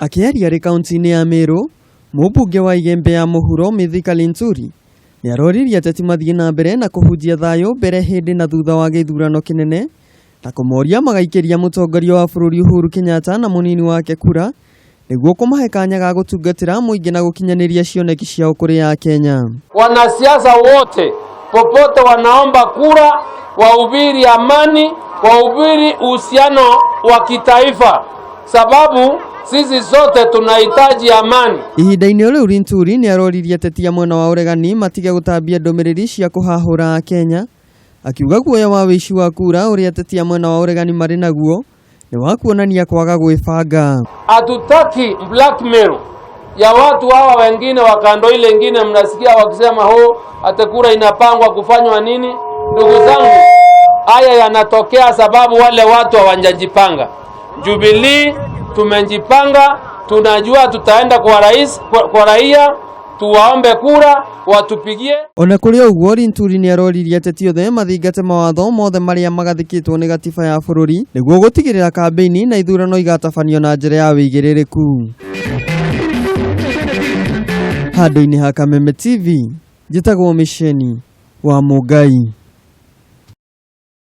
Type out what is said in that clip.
Akiaria ri kaunti-ini ya Meru, mũmbunge wa Igembe ya mũhuro Mithika Linturi nĩaroririe ateti mathiĩ na mbere na kũhunjia thayu mbere hĩndĩ na thutha wa gĩthurano kĩnene na kũmoria magaikĩria mũtongoria wa bũrũri Uhuru Kenyatta na mũnini wake kura nĩguo kũmahe kanya ga gũtungatĩra mũingĩ na gũkinyanĩria cioneki ciao kũrĩ Akenya. Wanasiasa wote popote wanaomba kura, wahubiri amani, wahubiri uhusiano wa kitaifa, sababu sisi sote tunahitaji amani. Ihinda-inĩ rĩu Linturi nĩaroririe ateti a mwena wa uregani matige gũtambia ndumiriri cia kũhahũra Akenya, akiuga guoya wa wĩici wa kura ũrĩa ateti a mwena wa uregani marĩ naguo nĩ wa kuonania kwaga gwĩbanga. Hatutaki blackmail ya watu hawa wengine wa kando ile ingine, mnasikia wakisema ate kura inapangwa kufanywa nini. Ndugu zangu, haya yanatokea sababu wale watu hawajajipanga. Jubilee tumejipanga, tunajua tutaenda kwa raia tuwaombe kura watupigie. Ona kuri ũguo Linturi nĩaroririe ateti othe mathingate mawatho mothe marĩa magathĩkĩtwo nĩ gatiba ya bũrũri nĩguo gũtigĩrĩra kambe-ini na ithurano igatabanio na njĩra ya wĩigĩrĩrĩku. Handũ-inĩ ha Kameme TV, njĩtagwo Micheni wa Mungai.